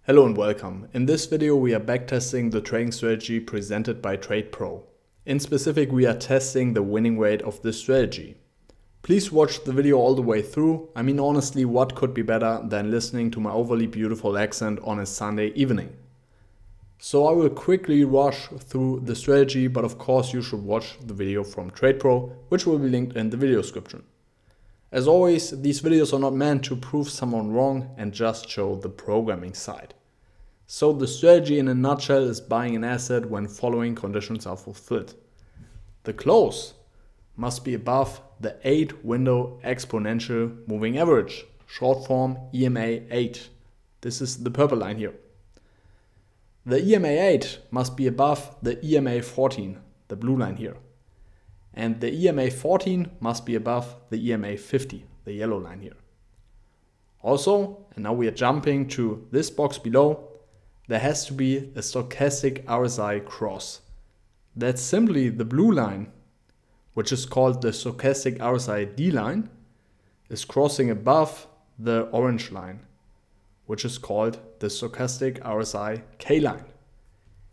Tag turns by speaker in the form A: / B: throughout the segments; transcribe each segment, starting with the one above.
A: Hello and welcome. In this video we are backtesting the trading strategy presented by TradePro. In specific, we are testing the winning rate of this strategy. Please watch the video all the way through. I mean, honestly, what could be better than listening to my overly beautiful accent on a Sunday evening? So I will quickly rush through the strategy, but of course you should watch the video from TradePro, which will be linked in the video description. As always, these videos are not meant to prove someone wrong and just show the programming side. So the strategy in a nutshell is buying an asset when following conditions are fulfilled. The close must be above the 8-window exponential moving average, short form EMA 8. This is the purple line here. The EMA 8 must be above the EMA 14, the blue line here. And the EMA 14 must be above the EMA 50, the yellow line here. Also, and now we are jumping to this box below, there has to be a Stochastic RSI Cross. That's simply the blue line, which is called the Stochastic RSI D line, is crossing above the orange line, which is called the Stochastic RSI K line.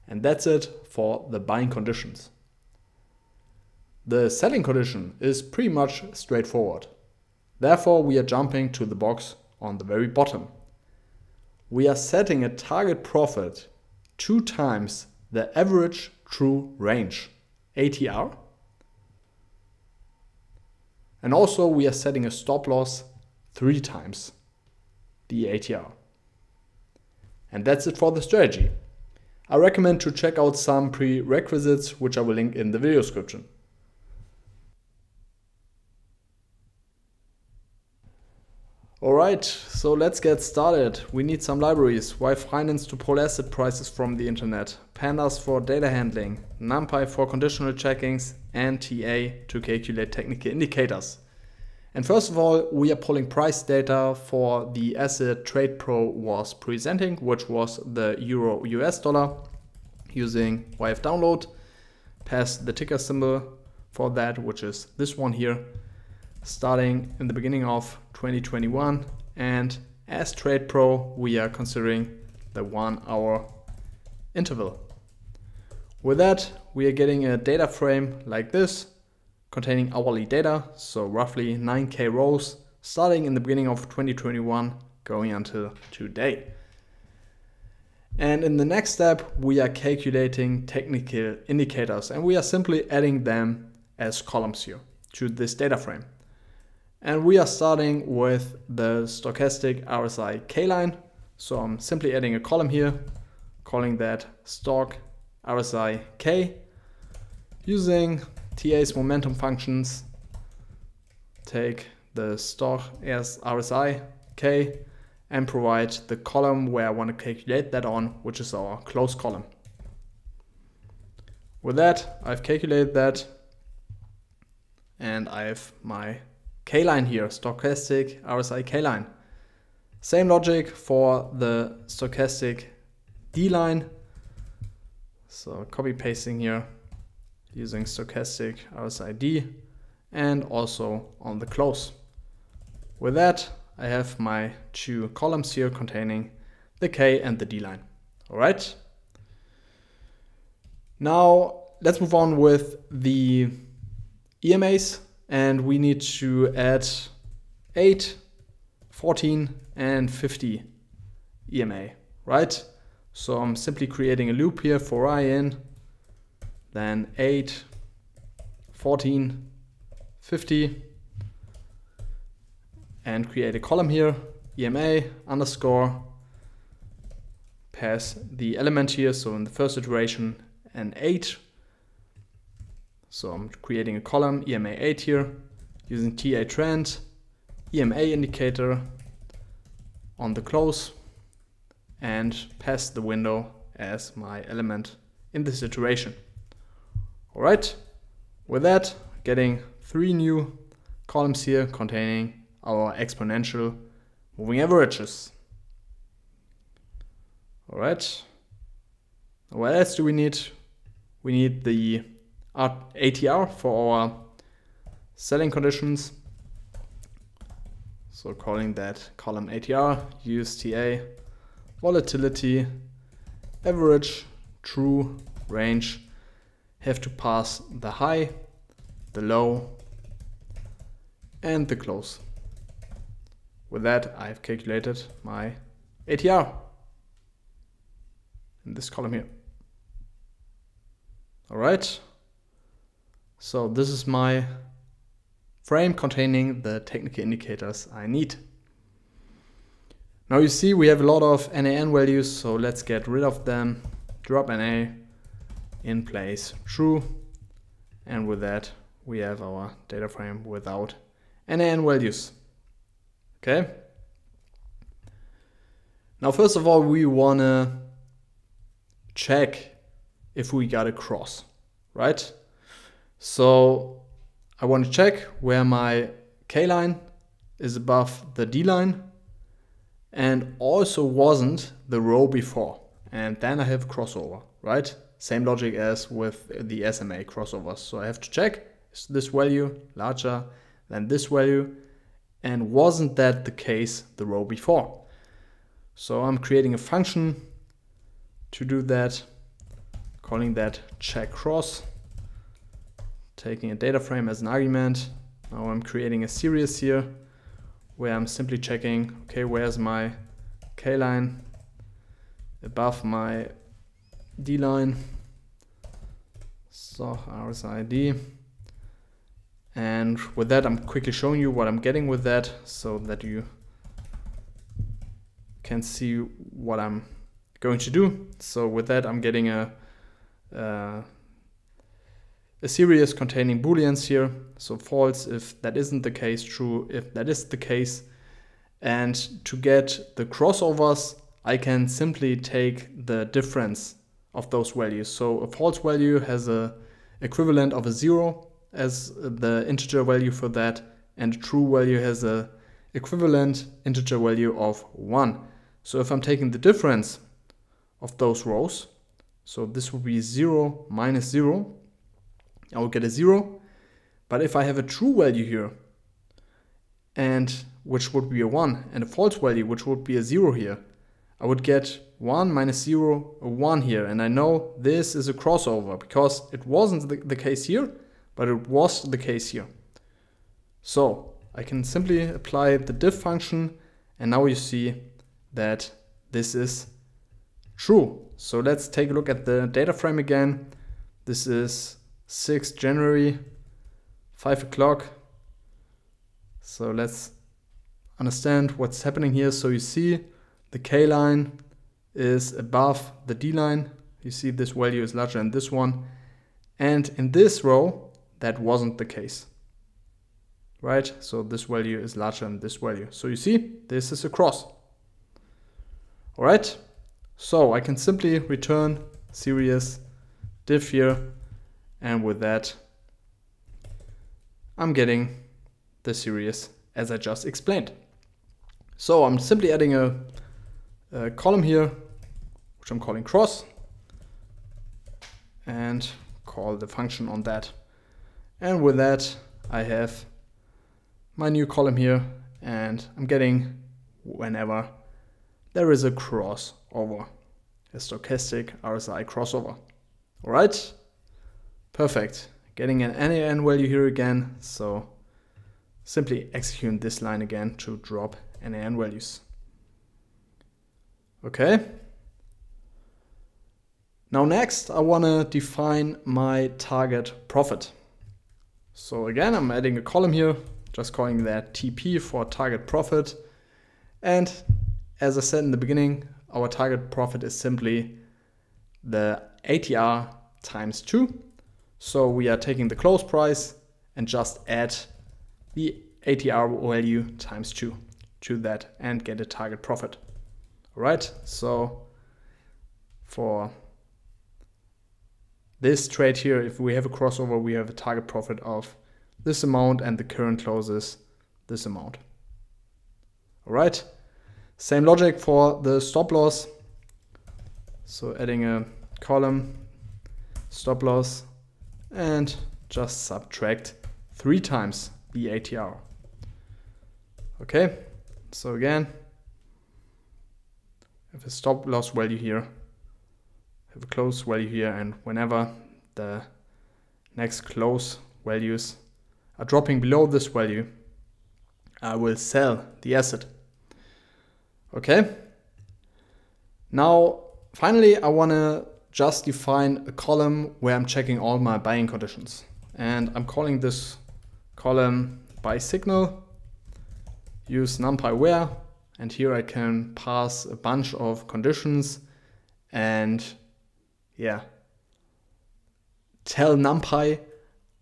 A: And that's it for the buying conditions. The selling condition is pretty much straightforward. Therefore, we are jumping to the box on the very bottom. We are setting a target profit 2 times the average true range, ATR. And also we are setting a stop loss 3 times the ATR. And that's it for the strategy. I recommend to check out some prerequisites, which I will link in the video description. Alright, so let's get started. We need some libraries. Finance to pull asset prices from the internet, pandas for data handling, numpy for conditional checkings, and TA to calculate technical indicators. And first of all, we are pulling price data for the asset TradePro was presenting, which was the Euro US dollar, using YF download, pass the ticker symbol for that, which is this one here, starting in the beginning of 2021, and as TradePro we are considering the 1 hour interval. With that, we are getting a data frame like this containing hourly data, so roughly 9k rows, starting in the beginning of 2021 going until today. And in the next step we are calculating technical indicators, and we are simply adding them as columns here to this data frame. And we are starting with the Stochastic RSI K line. So I'm simply adding a column here, calling that Stoch RSI K, using TA's momentum functions. Take the Stoch RSI K and provide the column where I want to calculate that on, which is our close column. With that, I've calculated that, and I have my K line here, Stochastic RSI K line. Same logic for the Stochastic D line. So copy pasting here using Stochastic RSI D, and also on the close. With that, I have my 2 columns here containing the K and the D line. All right. Now let's move on with the EMAs. And we need to add 8, 14, and 50 EMA, right? So I'm simply creating a loop here for I in, then 8, 14, 50, and create a column here, EMA underscore, pass the element here, so in the first iteration, an 8. So I'm creating a column, EMA 8 here, using TA trend, EMA indicator on the close, and pass the window as my element in this iteration. All right, with that, getting 3 new columns here containing our exponential moving averages. All right, what else do we need? We need the ATR for our selling conditions. So calling that column ATR, use TA volatility, average, true, range have to pass the high, the low, and the close. With that, I've calculated my ATR in this column here. All right. So this is my frame containing the technical indicators I need. Now you see we have a lot of NAN values, so let's get rid of them. Drop NA, in place, true. And with that, we have our data frame without NAN values. Okay. Now, first of all, we wanna check if we got a cross, right? So I want to check where my K line is above the D line and also wasn't the row before. And then I have crossover, right? Same logic as with the SMA crossovers. So I have to check, is this value larger than this value? And wasn't that the case the row before? So I'm creating a function to do that, calling that check cross, taking a data frame as an argument. Now I'm creating a series here where I'm simply checking, okay, where's my K line above my D line, so RSI D. And with that, I'm quickly showing you what I'm getting with that so that you can see what I'm going to do. So with that, I'm getting a series containing booleans here. So false if that isn't the case, true if that is the case. And to get the crossovers, I can simply take the difference of those values. So a false value has a equivalent of a 0 as the integer value for that, and a true value has a equivalent integer value of 1. So if I'm taking the difference of those rows, so this would be 0 minus 0, I will get a 0. But if I have a true value here, and which would be a 1, and a false value, which would be a 0 here, I would get 1 minus 0, a 1 here. And I know this is a crossover because it wasn't the case here, but it was the case here. So I can simply apply the diff function, and now you see that this is true. So let's take a look at the data frame again. This is 6th January, 5 o'clock. So let's understand what's happening here. So you see the K line is above the D line. You see this value is larger than this one. And in this row, that wasn't the case, right? So this value is larger than this value. So you see, this is a cross. All right. So I can simply return series diff here. And with that, I'm getting the series as I just explained. So I'm simply adding a column here, which I'm calling cross, and call the function on that. And with that, I have my new column here, and I'm getting whenever there is a crossover, a stochastic RSI crossover. All right, perfect. Getting an NAN value here again, so simply execute this line again to drop NAN values. Okay. Now next, I want to define my target profit. So again, I'm adding a column here, just calling that TP for target profit. And as I said in the beginning, our target profit is simply the ATR times 2. So we are taking the close price and just add the ATR value times 2 to that and get a target profit. All right, so for this trade here, if we have a crossover, we have a target profit of this amount and the current close is this amount. All right, same logic for the stop loss. So adding a column, stop loss, and just subtract 3 times the ATR. Okay, so again, have a stop loss value here, have a close value here, and whenever the next close values are dropping below this value, I will sell the asset. Okay. Now, finally, I want to just define a column where I'm checking all my buying conditions. And I'm calling this column Buysignal, use numpy where, and here I can pass a bunch of conditions and tell numpy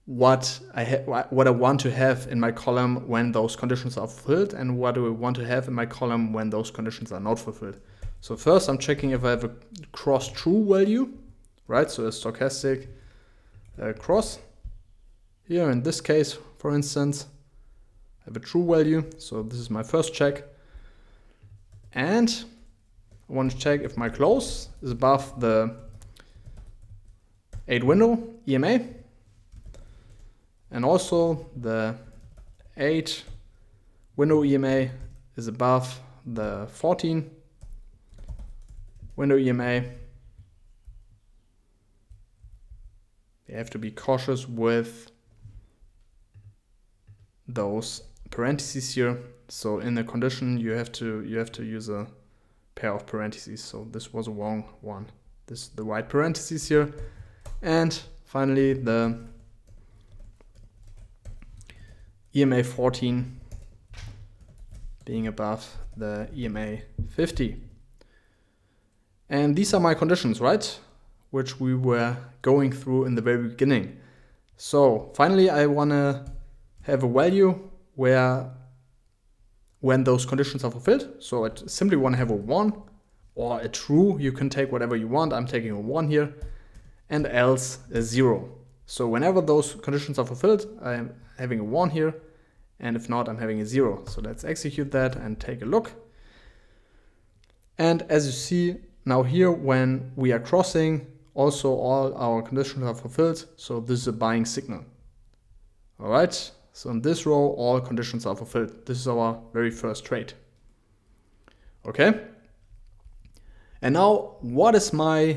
A: what I want to have in my column when those conditions are fulfilled, and what do I want to have in my column when those conditions are not fulfilled. So first I'm checking if I have a cross true value, right? So a stochastic cross. Here in this case, for instance, I have a true value. So this is my first check. And I want to check if my close is above the 8 window EMA. And also the 8 window EMA is above the 14 window EMA. You have to be cautious with those parentheses here. So in the condition you have to use a pair of parentheses. So this was a wrong one. This is the right parentheses here. And finally the EMA 14 being above the EMA 50. And these are my conditions, right? Which we were going through in the very beginning. So finally I want to have a value where when those conditions are fulfilled. So I simply want to have a 1 or a true. You can take whatever you want. I'm taking a 1 here, and else a 0. So whenever those conditions are fulfilled, I'm having a 1 here, and if not, I'm having a 0. So let's execute that and take a look. And as you see now here, when we are crossing, also all our conditions are fulfilled. So this is a buying signal. All right. So in this row, all conditions are fulfilled. This is our very first trade. Okay. And now what is my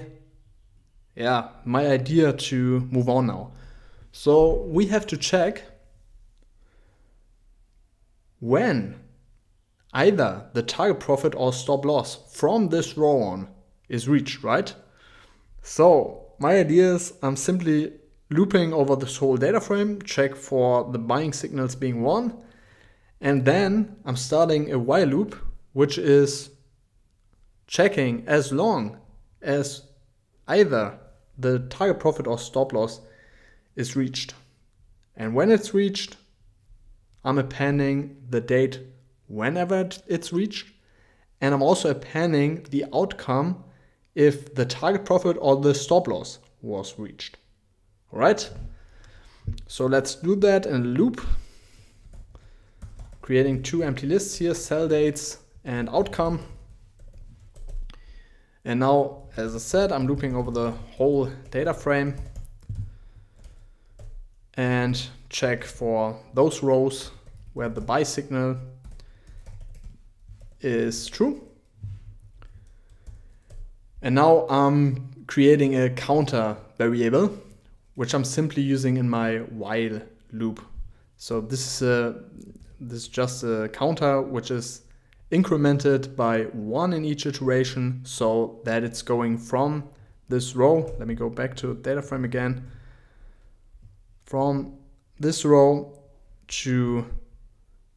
A: idea to move on now? So we have to check when either the target profit or stop loss from this row on is reached, right? So my idea is I'm simply looping over this whole data frame, check for the buying signals being 1, and then I'm starting a while loop, which is checking as long as either the target profit or stop loss is reached. And when it's reached, I'm appending the date whenever it's reached, and I'm also appending the outcome if the target profit or the stop loss was reached. All right, so let's do that in a loop, creating 2 empty lists here, sell dates and outcome. And now, as I said, I'm looping over the whole data frame and check for those rows where the buy signal is true. And now I'm creating a counter variable, which I'm simply using in my while loop. So this is just a counter which is incremented by 1 in each iteration, so that it's going from this row. Let me go back to data frame again. From this row to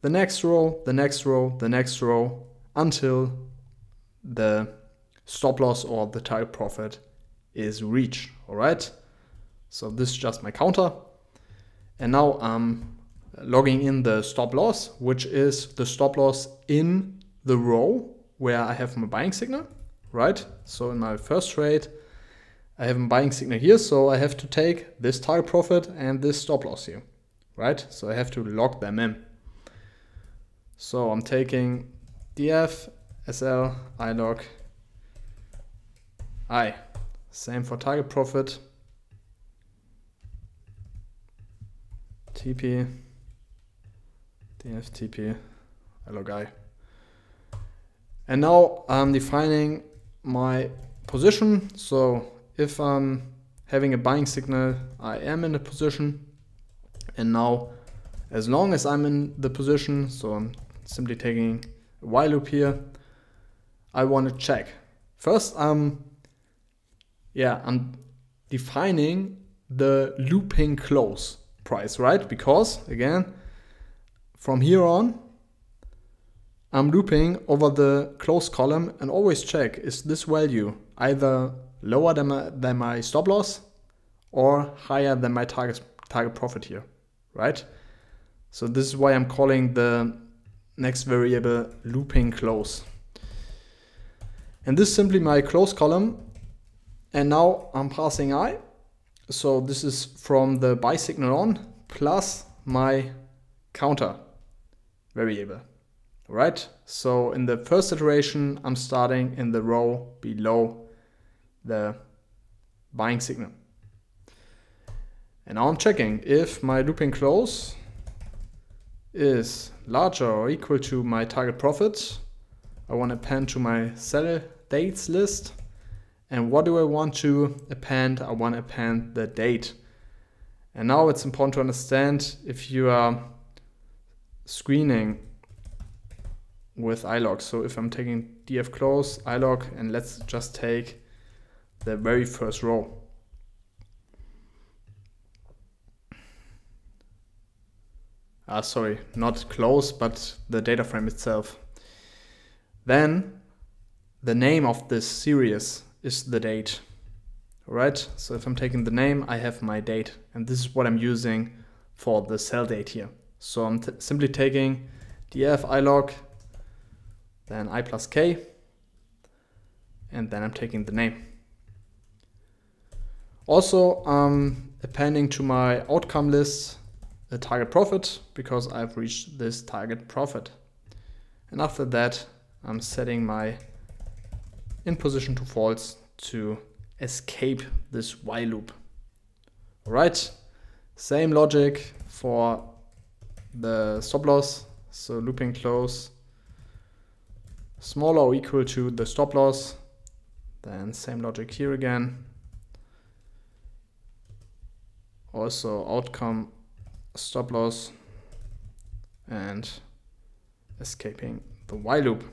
A: the next row, the next row, the next row, until the stop loss or the target profit is reached. All right. So this is just my counter. And now I'm logging in the stop loss, which is the stop loss in the row where I have my buying signal, right? So in my first trade, I have a buying signal here. So I have to take this target profit and this stop loss here, right? So I have to log them in. So I'm taking df, sl, ilog, I. Same for target profit. TP, df, TP, ilog I. And now I'm defining my position. So if I'm having a buying signal, I am in a position. And now, as long as I'm in the position, so I'm simply taking a while loop here, I want to check. First, I'm defining the looping close price, right? Because again, from here on, I'm looping over the close column and always check, is this value either lower than my stop loss or higher than my target profit here, right? So this is why I'm calling the next variable looping close. And this is simply my close column. And now I'm passing I. So this is from the buy signal on plus my counter variable, right? So in the first iteration, I'm starting in the row below the buying signal. And now I'm checking if my looping close is larger or equal to my target profit. I want to append to my sell dates list. And what do I want to append? I want to append the date. And now it's important to understand if you are screening with ilog. So if I'm taking df close, ilog, and let's just take the very first row. Sorry, not close, but the data frame itself. Then the name of this series is the date. All right, so if I'm taking the name, I have my date, and this is what I'm using for the sell date here. So I'm simply taking df ilog, then I plus k, and then I'm taking the name. Also, I'm appending to my outcome list the target profit because I've reached this target profit. And after that, I'm setting my in position to false to escape this while loop. All right, same logic for the stop loss. So looping close smaller or equal to the stop loss. Then same logic here again. Also outcome stop loss and escaping the while loop.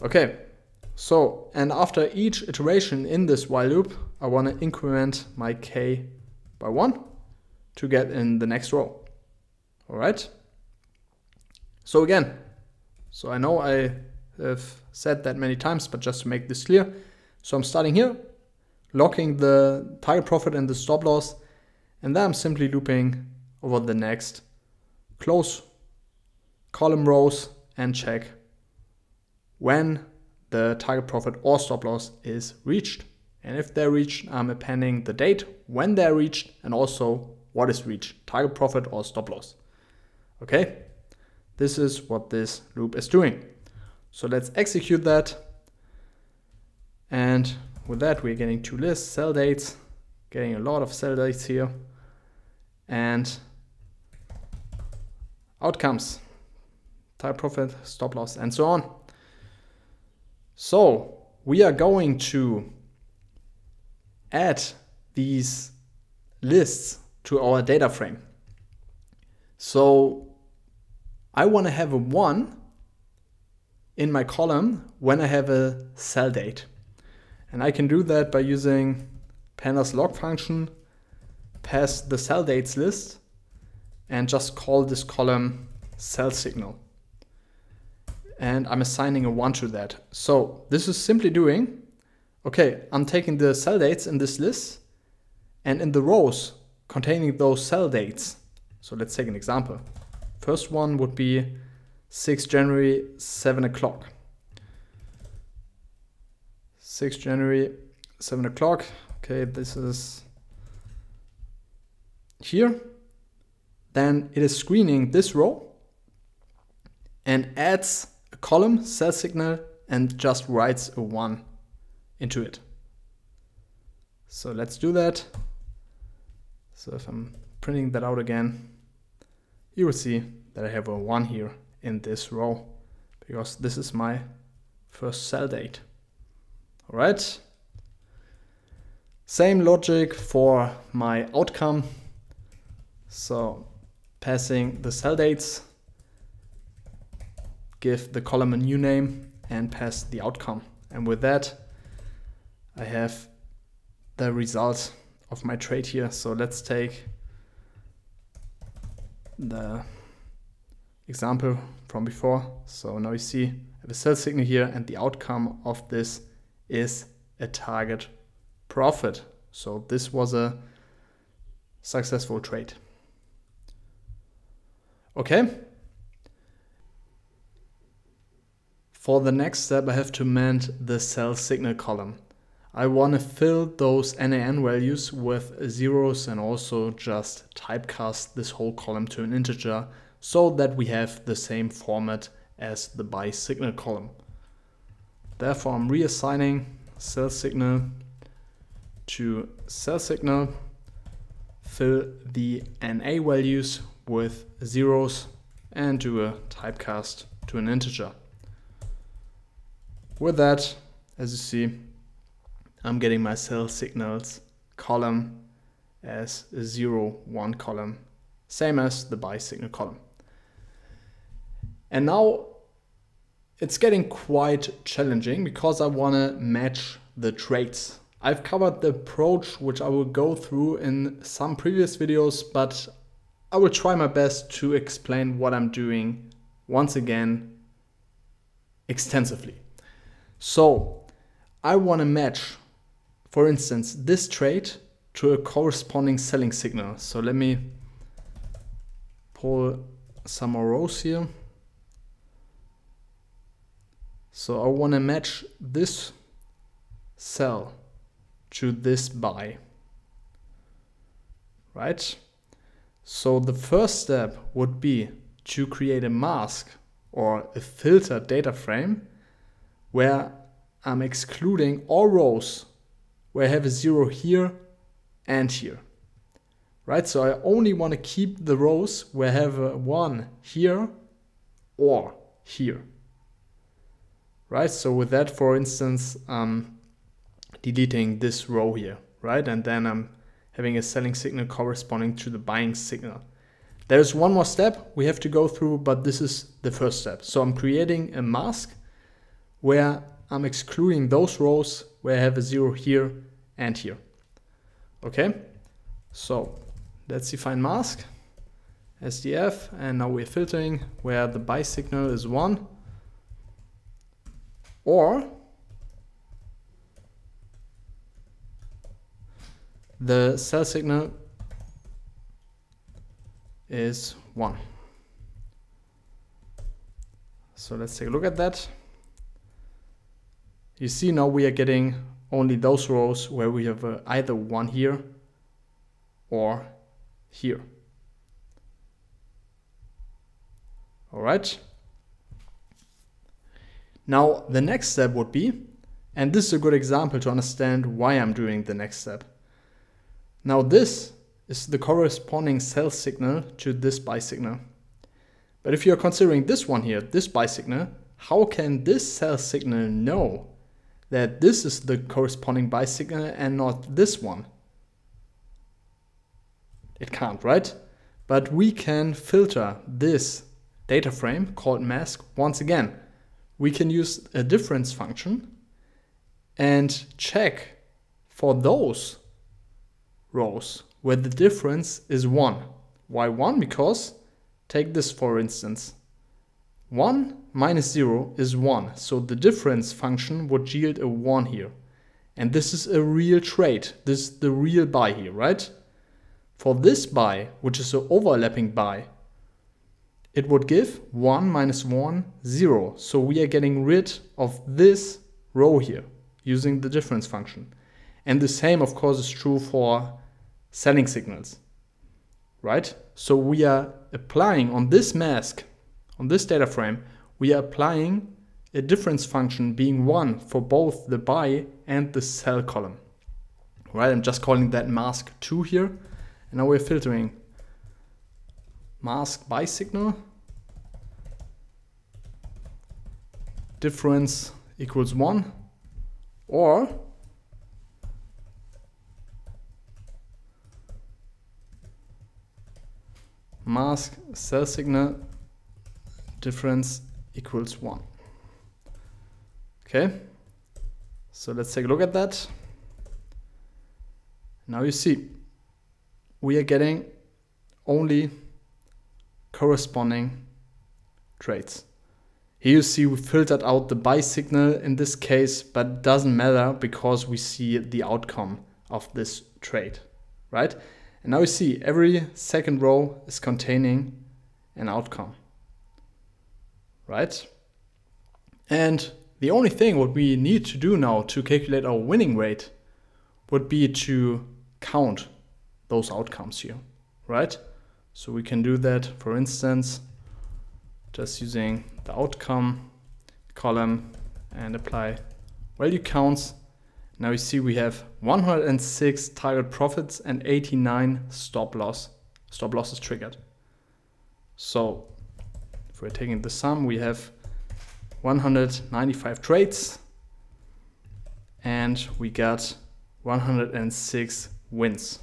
A: Okay, so and after each iteration in this while loop, I want to increment my k by 1 to get in the next row. All right. So again, so I know I have said that many times, but just to make this clear. So I'm starting here, locking the target profit and the stop loss, and then I'm simply looping over the next close column rows and check when the target profit or stop loss is reached. And if they're reached, I'm appending the date when they're reached and also what is reached, target profit or stop loss. Okay, this is what this loop is doing. So let's execute that. And with that, we're getting two lists, sell dates, getting a lot of sell dates here, and outcomes, target profit, stop loss, and so on. So we are going to add these lists to our data frame. So I want to have a 1 in my column when I have a sell date. And I can do that by using pandas log function, pass the sell dates list, and just call this column sell signal. And I'm assigning a 1 to that. So this is simply doing, okay, I'm taking the sell dates in this list, and in the rows containing those sell dates. So let's take an example. First one would be 6 January, 7 o'clock. 6 January, 7 o'clock. Okay, this is here. Then it is screening this row and adds a column, sell signal, and just writes a 1 into it. So let's do that. So if I'm printing that out again, you will see that I have a 1 here in this row because this is my first sell date. All right. Same logic for my outcome. So passing the sell dates, give the column a new name and pass the outcome. And with that, I have the result of my trade here. So let's take the example from before. So now you see I have a sell signal here, and the outcome of this is a target profit. So this was a successful trade. Okay. For the next step, I have to mend the sell signal column. I want to fill those NaN values with zeros and also just typecast this whole column to an integer so that we have the same format as the buy signal column. Therefore, I'm reassigning sell signal to sell signal, fill the NA values with zeros and do a typecast to an integer. With that, as you see, I'm getting my sell signals column as a 0, 1 column, same as the buy signal column. And now it's getting quite challenging because I want to match the trades. I've covered the approach which I will go through in some previous videos, but I will try my best to explain what I'm doing once again extensively. So I want to match, for instance, this trade to a corresponding selling signal. So let me pull some more rows here. So I want to match this sell to this buy, right? So the first step would be to create a mask or a filter data frame where I'm excluding all rows where I have a 0 here and here, right? So I only want to keep the rows where I have a 1 here or here, right? So with that, for instance, deleting this row here, right? And then I'm having a selling signal corresponding to the buying signal. There's one more step we have to go through, but this is the first step. So I'm creating a mask where I'm excluding those rows where I have a 0 here and here. Okay, so let's define mask, SDF, and now we're filtering where the buy signal is 1 or the sell signal is 1. So let's take a look at that. You see now we are getting only those rows where we have either 1 here or here. All right. Now the next step would be, and this is a good example to understand why I'm doing the next step. Now this is the corresponding sell signal to this buy signal. But if you're considering this one here, this buy signal, how can this sell signal know that this is the corresponding buy signal and not this one? It can't, right? But we can filter this data frame called mask once again. We can use a difference function and check for those rows where the difference is 1. Why 1? Because take this for instance. 1 minus 0 is 1. So the difference function would yield a 1 here. And this is a real trade. This is the real buy here, right? For this buy, which is an overlapping buy, it would give 1 minus 1, 0. So we are getting rid of this row here using the difference function. And the same, of course, is true for selling signals, right? So we are applying on this mask, on this data frame, we are applying a difference function being 1 for both the buy and the sell column, right? I'm just calling that mask 2 here. And now we're filtering mask buy signal difference equals 1, or mask sell signal difference equals 1. Okay, so let's take a look at that. Now you see we are getting only corresponding trades. Here you see we filtered out the buy signal in this case, but it doesn't matter because we see the outcome of this trade, right? And now you see every second row is containing an outcome, right? And the only thing what we need to do now to calculate our winning rate would be to count those outcomes here, right? So we can do that, for instance, just using the outcome column and apply value counts. Now you see we have 106 target profits and 89 stop losses triggered. So if we're taking the sum, we have 195 trades and we got 106 wins.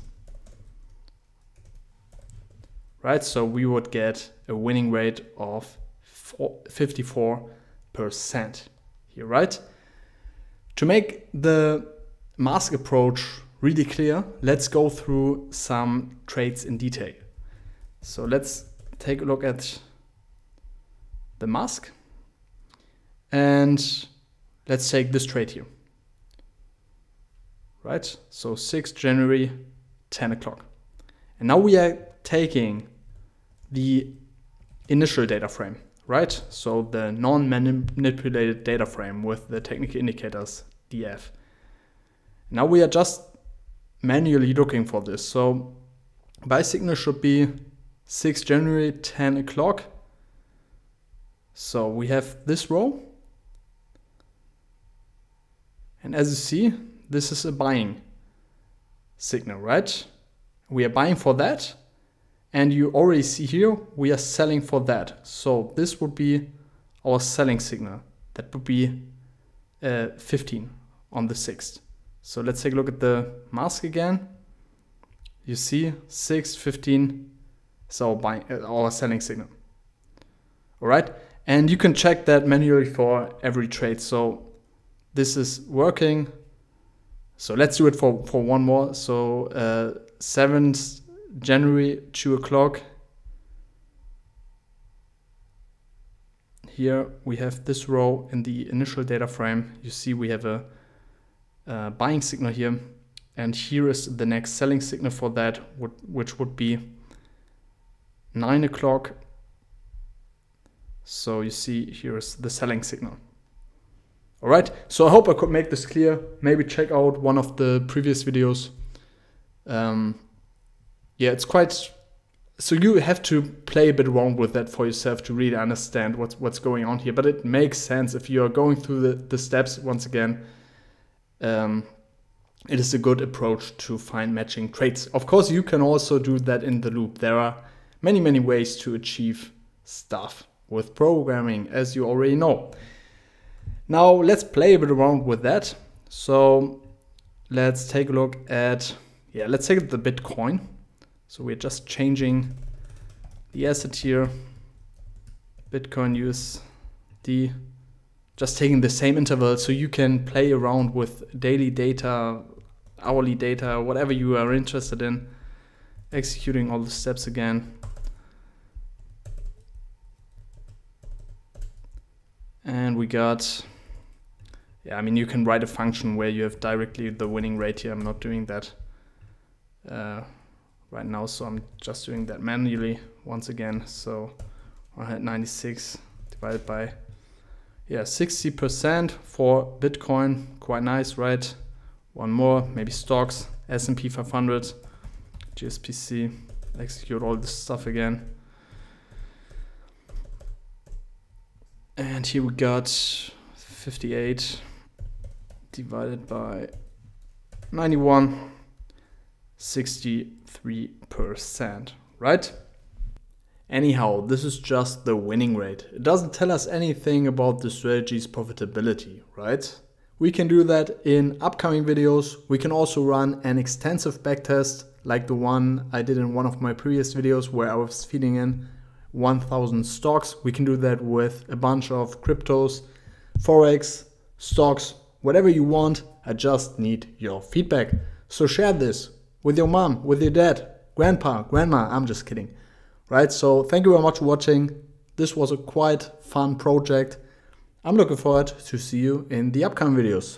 A: Right, so we would get a winning rate of 54% here, right? To make the mask approach really clear, let's go through some trades in detail. So let's take a look at the mask and let's take this trade here, right? So 6th January, 10 o'clock. And now we are taking the initial data frame, right? So the non-manipulated data frame with the technical indicators, DF. Now we are just manually looking for this. So buy signal should be 6th January, 10 o'clock. So we have this row. And as you see, this is a buying signal, right? We are buying for that. And you already see here, we are selling for that. So this would be our selling signal. That would be 15 on the 6th. So let's take a look at the mask again. You see 6, 15 is our selling signal. All right. And you can check that manually for every trade. So this is working. So let's do it for one more. So 7th January, 2 o'clock. Here we have this row in the initial data frame. You see we have a buying signal here. And here is the next selling signal for that, which would be 9 o'clock. So you see here is the selling signal. All right, so I hope I could make this clear. Maybe check out one of the previous videos. Yeah, it's quite, so you have to play a bit around with that for yourself to really understand what's going on here. But it makes sense if you are going through the steps once again. It is a good approach to find matching trades. Of course, you can also do that in the loop. There are many, many ways to achieve stuff with programming, as you already know. Now let's play a bit around with that. So let's take a look at, let's take the Bitcoin. So we're just changing the asset here, Bitcoin USD, just taking the same interval so you can play around with daily data, hourly data, whatever you are interested in, executing all the steps again. And we got, you can write a function where you have directly the winning rate here. I'm not doing that right now, so I'm just doing that manually once again. So 196 divided by 60% for Bitcoin, quite nice, right? One more, maybe stocks, S&P 500, GSPC, execute all this stuff again. And here we got 58 divided by 91, 63%, right? Anyhow, this is just the winning rate. It doesn't tell us anything about the strategy's profitability, right? We can do that in upcoming videos. We can also run an extensive backtest like the one I did in one of my previous videos where I was feeding in 1000 stocks. We can do that with a bunch of cryptos, forex, stocks, whatever you want. I just need your feedback. So share this with your mom, with your dad, grandpa, grandma. I'm just kidding. Right, so thank you very much for watching. This was a quite fun project. I'm looking forward to see you in the upcoming videos.